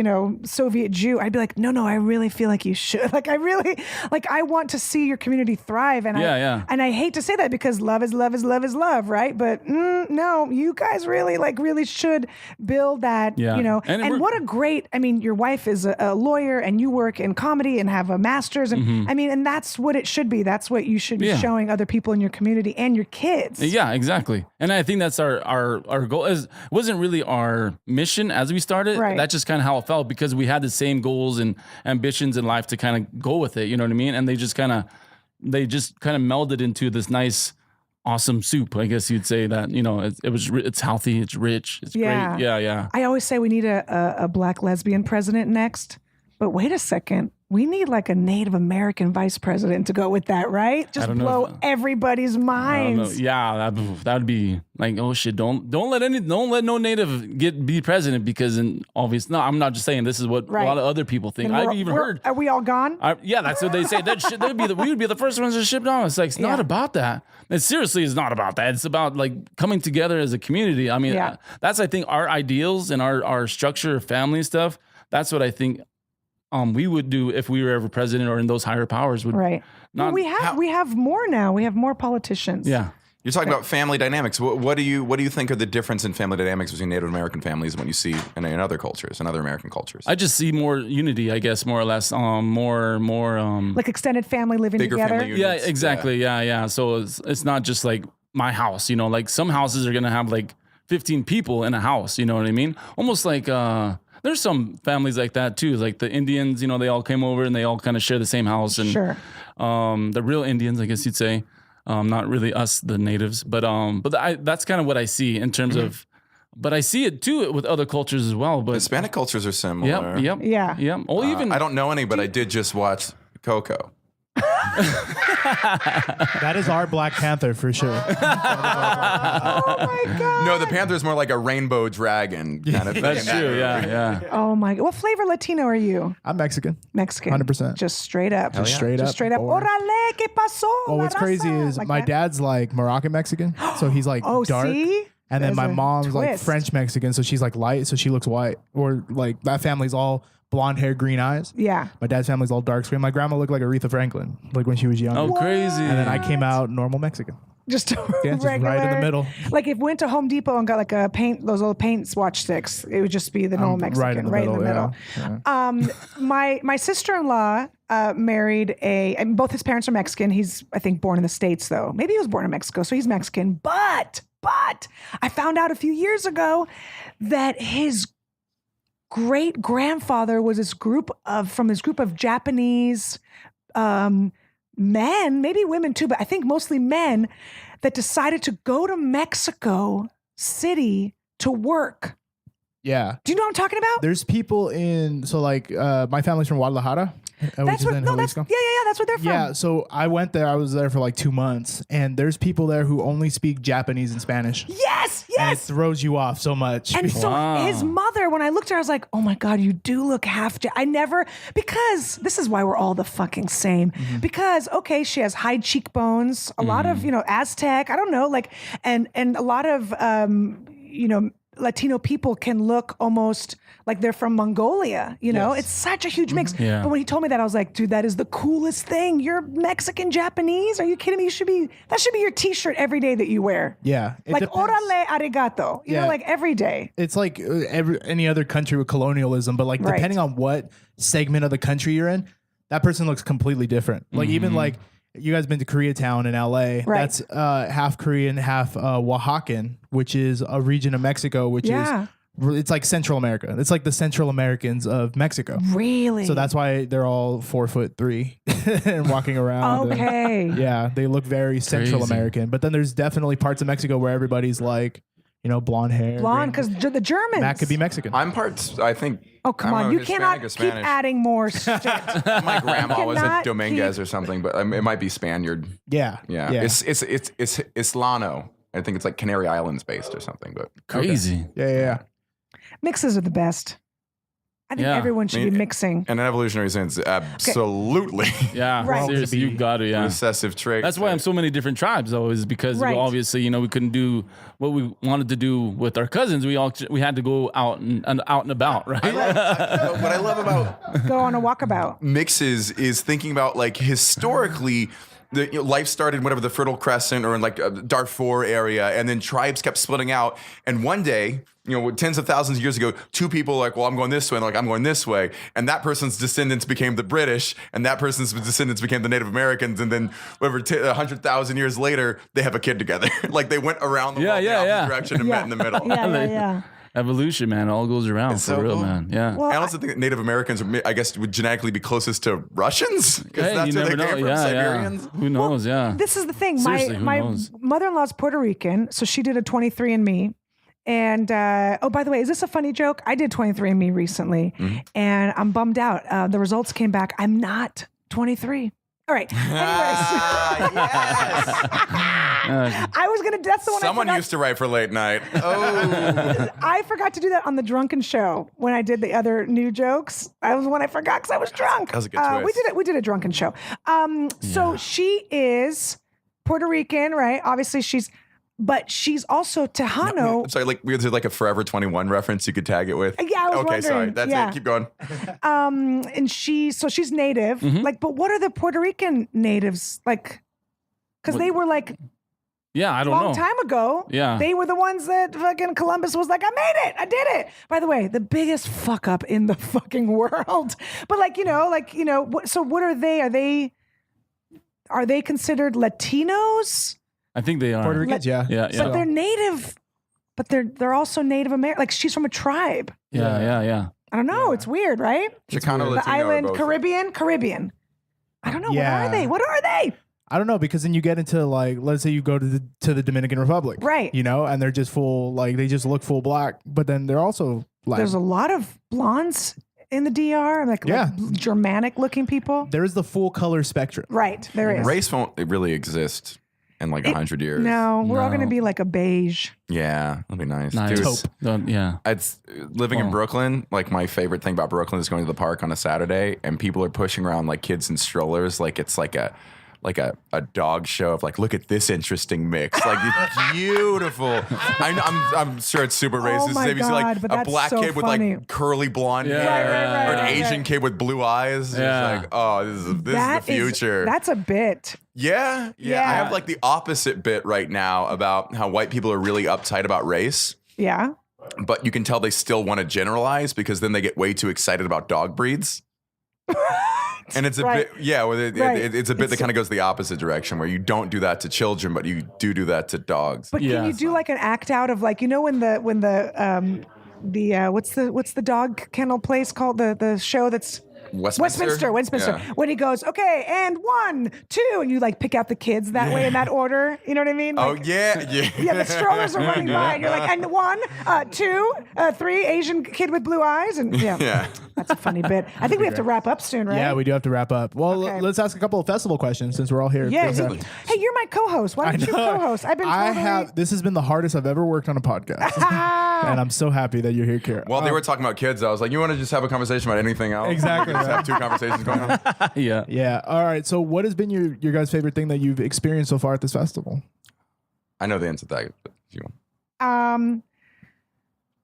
Soviet Jew, I'd be like, no, I really feel like you should. Like, I want to see your community thrive. And and I hate to say that because love is love is love is love, right? But no, you guys really should build that, And what a great, your wife is a lawyer and you work in comedy and have a master's. And and that's what it should be. That's what you should be showing other people in your community and your kids. Yeah, exactly. And I think that's our goal. It wasn't really our mission as we started. Right. That's just kind of how it felt because we had the same goals and ambitions in life to kind of go with it. You know what I mean? And they just kind of melded into this nice, awesome soup. I guess you'd say that. It's healthy, it's rich, it's great. Yeah. I always say we need a black lesbian president next. But wait a second. We need like a Native American vice president to go with that, right? Just blow everybody's minds. Yeah, that would be like, oh shit! Don't let no Native be president because obviously, no, I'm not just saying this is what a lot of other people think. I've even heard. Are we all gone? Yeah, that's what they say. We would be the first ones to ship on. It's like it's not about that. It seriously is not about that. It's about like coming together as a community. That's I think our ideals and our structure of family stuff. That's what I think. We would do if we were ever president or in those higher powers. We have more now. We have more politicians. Yeah. You're talking about family dynamics. What do you think are the difference in family dynamics between Native American families and what you see in other cultures and other American cultures? I just see more unity, I guess, more or less. More like extended family living together. Family units. Yeah, exactly. Yeah. So it's not just like my house. Like some houses are gonna have like 15 people in a house. You know what I mean? Almost like. There's some families like that too, like the Indians. They all came over and they all kind of share the same house. And the real Indians, I guess you'd say, not really us, the natives, but that's kind of what I see in terms of. But I see it too with other cultures as well. But Hispanic cultures are similar. Yep. Yeah. Or even I don't know any, but I did just watch Coco. That is our Black Panther for sure. Oh my God. No, the Panther is more like a rainbow dragon kind of thing. That's true. Yeah. Oh my God. What flavor Latino are you? I'm Mexican. 100%. Just straight up. Just straight up. Órale, ¿qué pasó? Well, what's crazy is my dad's like Moroccan Mexican, so he's like dark. See? And then my mom's like twist. French Mexican, so she's like light, so she looks white. Or like that family's all blonde hair, green eyes. Yeah. My dad's family's all dark skin. My grandma looked like Aretha Franklin, like when she was young. Oh, crazy. And then I came out normal Mexican. Just right in the middle. Like if we went to Home Depot and got like those old paint swatch sticks, it would just be the normal Mexican, right in the middle. Yeah. My sister-in-law married and both his parents are Mexican. He's, I think, born in the States though. Maybe he was born in Mexico, so he's Mexican. But I found out a few years ago that his great grandfather was from this group of Japanese men, maybe women too, but I think mostly men that decided to go to Mexico City to work. Yeah. Do you know what I'm talking about? There's people my family's from Guadalajara. That's what they're from. Yeah, so I went there. I was there for like 2 months, and there's people there who only speak Japanese and Spanish. Yes. And it throws you off so much. And so his mother, when I looked at her, I was like, oh my God, you do look half because this is why we're all the fucking same. Mm-hmm. Because, okay, she has high cheekbones, a lot of, Aztec, I don't know, like, and a lot of, Latino people can look almost like they're from Mongolia, It's such a huge mix. Yeah. But when he told me that, I was like, dude, that is the coolest thing. You're Mexican Japanese. Are you kidding me? That should be your t-shirt every day that you wear. Yeah. Like, orale arigato, like every day. It's like any other country with colonialism, but like depending on what segment of the country you're in, that person looks completely different. Like even like you guys been to Koreatown in LA. Right. That's half Korean, half Oaxacan, which is a region of Mexico, which is it's like Central America. It's like the Central Americans of Mexico. Really? So that's why they're all 4'3" and walking around. Okay. And, they look very Central American. But then there's definitely parts of Mexico where everybody's like, blonde hair. Blonde, because the Germans. Matt could be Mexican. I'm parts, I think. Oh, come on. You cannot keep adding more shit. My grandma was a cannot Dominguez or something, but it might be Spaniard. Yeah. It's Islano. I think it's like Canary Islands based or something, but Crazy. Yeah. Mixes are the best. I think everyone should be mixing. In an evolutionary sense, absolutely. Yeah, Right. seriously, you got to, Recessive trait. That's why I'm so many different tribes, though, is because Right. obviously, we couldn't do what we wanted to do with our cousins. We had to go out and about, right? What I love about Go on a walkabout. mixes is thinking about like historically. Life started whatever the Fertile Crescent or in like Darfur area, and then tribes kept splitting out. And one day, tens of thousands of years ago, two people were like, well, I'm going this way, and they're like, I'm going this way. And that person's descendants became the British, and that person's descendants became the Native Americans. And then whatever 100,000 years later, they have a kid together. Like they went around the world in the opposite direction and met in the middle. Yeah. Evolution, man, all goes around It's for so real, cool. man. Yeah. Well, I also think that Native Americans, I guess, would genetically be closest to Russians because Hey, that's you where they never came know. from, Yeah, Siberians. yeah. Who knows? Yeah. This is the thing. Seriously, who My knows? mother-in-law's Puerto Rican, so she did a 23andMe. And by the way, is this a funny joke? I did 23andMe recently, and I'm bummed out. The results came back. I'm not 23. All right. Anyways. I was going to, that's the one Someone I forgot. used to write for late night. Oh. I forgot to do that on the drunken show when I did the other new jokes. That was the one I forgot because I was drunk. That was a good twist. We did a drunken show. So she is Puerto Rican, right? Obviously but she's also Tejano. Sorry, is there like a Forever 21 reference you could tag it with? Yeah, I was Okay, sorry. wondering. That's Yeah. it. Keep going. And she's native. Like, but what are the Puerto Rican natives like? Because they were like Yeah, I don't long know. time ago. Yeah. They were the ones that fucking Columbus was like, I made it. I did it. By the way, the biggest fuck up in the fucking world. But so what are they? Are they considered Latinos? I think they are. Puerto Ricans, yeah. Yeah, yeah. But they're native. But they're also Native American. Like she's from a tribe. Yeah. I don't know. It's weird, right? Chicano, Latino, The island, or both. Caribbean. I don't know. Yeah. What are they? I don't know, because then you get into like, let's say you go to the Dominican Republic, Right. And they're just full, like they just look full black, but then they're also like, There's a lot of blondes in the DR, like Germanic looking people. there is the full color spectrum. Right, there is. Race won't really exist in like 100 years. No, we're all No. going to be like a beige. Yeah, that'd be nice. Nice. Dude, Yeah. it's living in Brooklyn. Like my favorite thing about Brooklyn is going to the park on a Saturday, and people are pushing around like kids in strollers, like it's like a dog show of like, look at this interesting mix. Like it's beautiful. I'm sure it's super racist. my Maybe you see God, like but a that's black so kid with funny. like curly blonde Yeah. hair, Right, or an right, Asian right. kid with blue eyes. Yeah. It's like, oh, this is the future. That's a bit. Yeah. I have like the opposite bit right now about how white people are really uptight about race. Yeah. But you can tell they still want to generalize because then they get way too excited about dog breeds. And it's a Right. bit, Right. it's a bit that kind of goes the opposite direction where you don't do that to children, but you do that to dogs. But Yeah. can you do like an act out of like, when the what's the dog kennel place called, the show that's Westminster. Yeah. When he goes, okay, and 1, 2, and you like pick out the kids that way in that order. You know what I mean? Oh, Like, yeah. yeah, the strollers are running by, and you're like, and 1, 2, 3, Asian kid with blue eyes, and Yeah. that's a funny bit. I think we have to wrap up soon, right? Yeah, we do have to wrap up. Well, Okay. let's ask a couple of festival questions since we're all here. Yeah. There's Hey, you're my co-host. Why don't you co-host? I've been totally... This has been the hardest I've ever worked on a podcast. And I'm so happy that you're here, Kira. Well, they were talking about kids. I was like, you want to just have a conversation about anything else? Exactly. Just have 2 conversations going on. Yeah. Yeah. All right. So what has been your guys' favorite thing that you've experienced so far at this festival? I know the answer to that. If you want.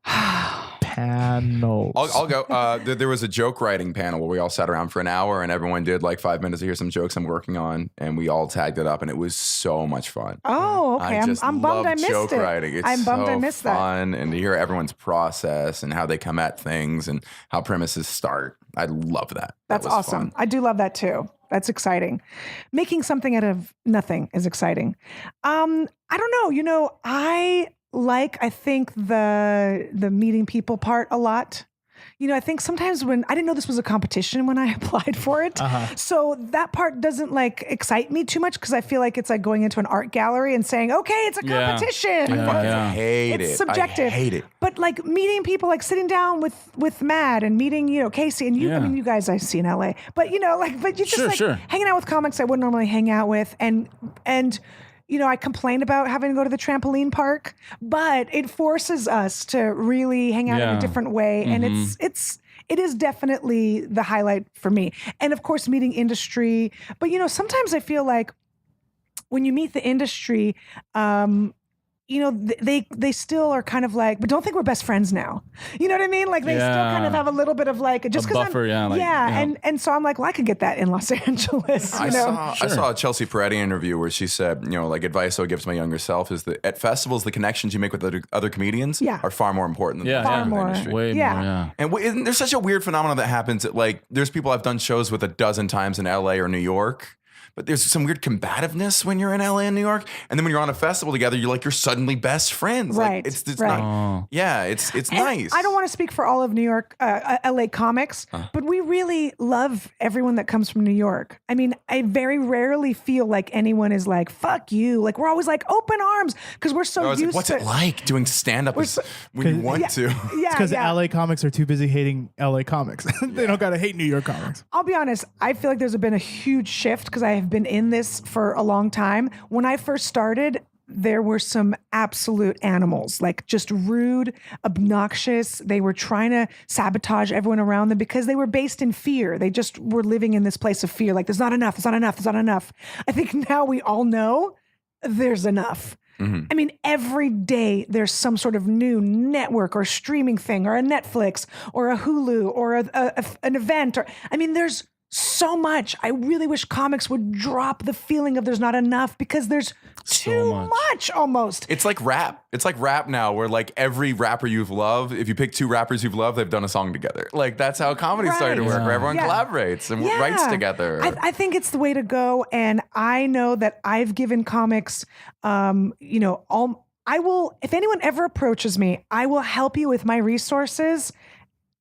Panels. I'll go. There was a joke writing panel where we all sat around for an hour and everyone did like 5 minutes to hear some jokes I'm working on, and we all tagged it up, and it was so much fun. Oh, okay. I'm bummed I missed joke it. writing. It's I'm bummed so I missed that. fun, and to hear everyone's process and how they come at things and how premises start. I love that. That's was awesome. fun. I do love that too. That's exciting. Making something out of nothing is exciting. I don't know. I think the meeting people part a lot. I think sometimes when I didn't know this was a competition when I applied for it. So that part doesn't like excite me too much because I feel like it's like going into an art gallery and saying, okay, it's a competition. I hate it's it. subjective. I hate it. But like meeting people, like sitting down with Matt and meeting, Kasey and you, I mean, you guys I see in LA, but but you just hanging out with comics I wouldn't normally hang out with. And I complain about having to go to the trampoline park, but it forces us to really hang out in a different way. And it is definitely the highlight for me. And of course, meeting industry. But, sometimes I feel like when you meet the industry, they still are kind of like, but don't think we're best friends now. You know what I mean? Like they still kind of have a little bit of like, just because buffer, and so I'm like, well, I could get that in Los Angeles. I saw a Chelsea Peretti interview where she said, like advice I would give to my younger self is that at festivals, the connections you make with other comedians are far more important than far more. The industry. Way more, And there's such a weird phenomenon that happens at like, there's people I've done shows with a dozen times in LA or New York. But there's some weird combativeness when you're in LA and New York. And then when you're on a festival together, you're suddenly best friends. Right. Like, it's right. not, it's nice. I don't want to speak for all of New York, LA comics, but we really love everyone that comes from New York. I mean, I very rarely feel like anyone is like, fuck you. Like, we're always like open arms because we're so used to. What's it like doing stand-up when you want to? It's because LA comics are too busy hating LA comics. They don't got to hate New York comics. I'll be honest. I feel like there's been a huge shift because I have been in this for a long time. When I first started, there were some absolute animals, like just rude, obnoxious. They were trying to sabotage everyone around them because they were based in fear. They just were living in this place of fear. Like, there's not enough, there's not enough, there's not enough. I think now we all know there's enough. I mean, every day there's some sort of new network or streaming thing or a Netflix or a Hulu or an event. There's so much. I really wish comics would drop the feeling of there's not enough because there's too much almost. It's like rap. It's like rap now where like every rapper you've loved, if you pick two rappers you've loved, they've done a song together. Like that's how comedy started to work, where everyone collaborates and writes together. I think it's the way to go. And I know that I've given comics, I will, if anyone ever approaches me, I will help you with my resources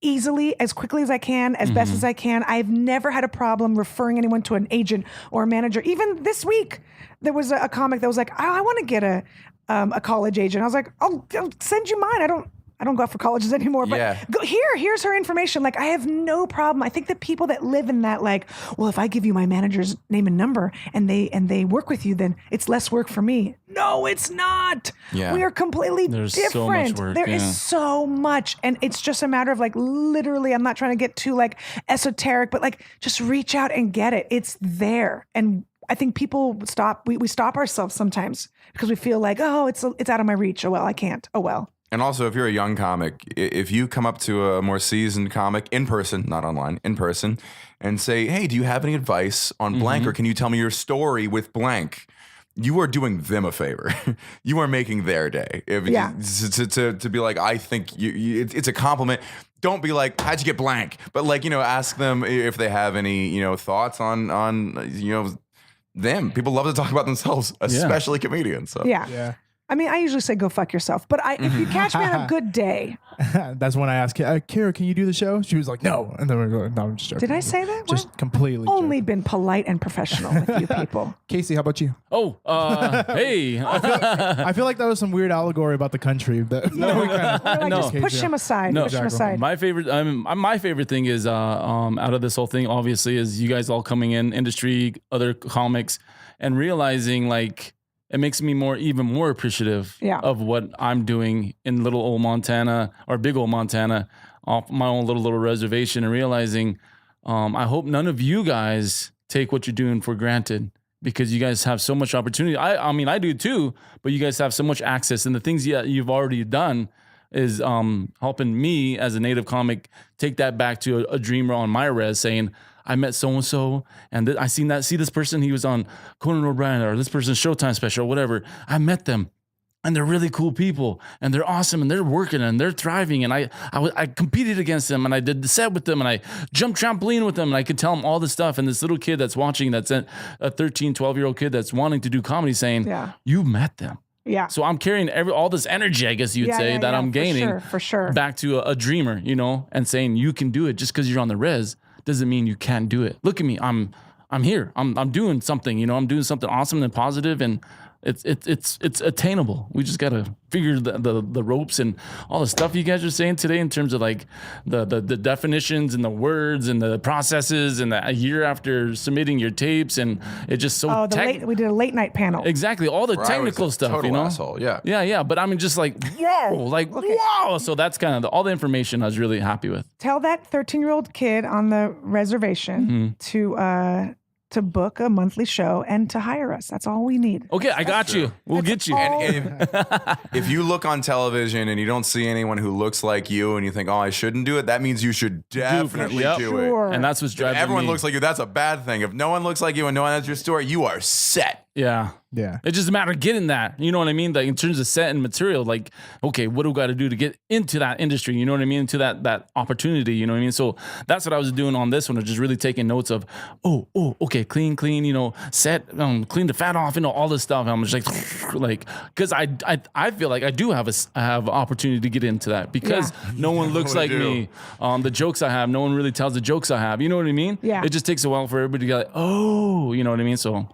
easily, as quickly as I can, as best as I can. I've never had a problem referring anyone to an agent or a manager. Even this week, there was a comic that was like, I want to get a college agent. I was like, I'll send you mine. I don't go out for colleges anymore, but here's her information. Like, I have no problem. I think the people that live in that, like, well, if I give you my manager's name and number and they work with you, then it's less work for me. No, it's not. Yeah. We are completely different. So much work, there is so much. And it's just a matter of like, literally, I'm not trying to get too like esoteric, but like just reach out and get it. It's there. And I think people stop. We stop ourselves sometimes because we feel like, oh, it's out of my reach. Oh, well, I can't. Oh, well. And also, if you're a young comic, if you come up to a more seasoned comic in person, not online, in person, and say, hey, do you have any advice on blank, or can you tell me your story with blank? You are doing them a favor. You are making their day. To be like, I think it's a compliment. Don't be like, how'd you get blank? But like, ask them if they have any, thoughts on them. People love to talk about themselves, especially comedians. So. Yeah. I mean, I usually say go fuck yourself, but if you catch me on a good day. That's when I asked, Kira, can you do the show? She was like, no. And then we're going, no, I'm just joking. Did I say that? Just completely only been polite and professional with you people. Kasey, how about you? Oh, hey. I feel like that was some weird allegory about the country. Just push him aside. No, push him aside. My favorite thing is out of this whole thing, obviously, is you guys all coming in, industry, other comics, and realizing like, it makes me even more appreciative of what I'm doing in little old Montana or big old Montana off my own little reservation, and realizing I hope none of you guys take what you're doing for granted, because you guys have so much opportunity. I mean, I do too, but you guys have so much access, and the things you've already done, is helping me as a native comic take that back to a dreamer on my res, saying, I met so-and-so, and I see this person, he was on Conan O'Brien, or this person's Showtime special, or whatever. I met them, and they're really cool people, and they're awesome, and they're working, and they're thriving, and I competed against them, and I did the set with them, and I jumped trampoline with them, and I could tell them all this stuff, and this little kid that's watching, that's a 13, 12-year-old kid that's wanting to do comedy, saying, you met them. Yeah. So I'm carrying all this energy, I guess you'd say, that I'm gaining for sure. back to a dreamer, and saying you can do it. Just because you're on the res doesn't mean you can't do it. Look at me. I'm here. I'm doing something, I'm doing something awesome and positive, and it's attainable. We just gotta figure the ropes and all the stuff you guys are saying today in terms of like the definitions and the words and the processes, and a year after submitting your tapes, and it just so we did a late night panel. Exactly, all the technical stuff, total asshole. Yeah. But I mean, just like whoa. So that's kind of all the information I was really happy with. Tell that 13-year-old kid on the reservation to book a monthly show and to hire us. That's all we need. Okay, I got you. We'll get you. And if you look on television and you don't see anyone who looks like you and you think, oh, I shouldn't do it, that means you should definitely do it. And that's what's driving me. If everyone looks like you, that's a bad thing. If no one looks like you and no one has your story, you are set. Yeah. It's just a matter of getting that. You know what I mean? Like in terms of set and material, like, okay, what do we got to do to get into that industry? You know what I mean? Into that opportunity. You know what I mean? So that's what I was doing on this one, just really taking notes of, okay, clean, set, clean the fat off, all this stuff. And I'm just like, because I feel like I do have an opportunity to get into that because no one looks like me. The jokes I have, no one really tells the jokes I have. You know what I mean? Yeah. It just takes a while for everybody to get like, oh, you know what I mean? So.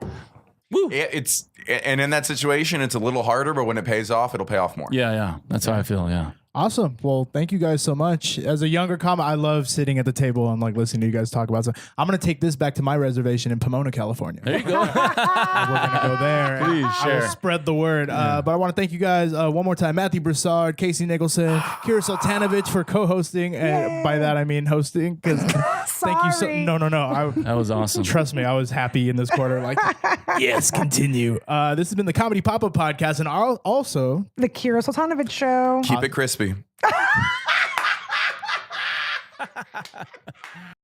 Woo. And in that situation, it's a little harder, but when it pays off, it'll pay off more. Yeah. That's how I feel. Yeah. Awesome. Well, thank you guys so much. As a younger comic, I love sitting at the table and like listening to you guys talk about stuff. I'm going to take this back to my reservation in Pomona, California. There you go. We're going to go there. Please share. I will spread the word. But I want to thank you guys one more time. Matthew Broussard, Kasey Nicholson, Kira Soltanovich for co-hosting. And by that, I mean hosting. Because thank you so. No. That was awesome. Trust me, I was happy in this quarter. Like, yes, continue. This has been the Comedy Pop-Up Podcast, and also the Kira Soltanovich Show. Keep it crispy.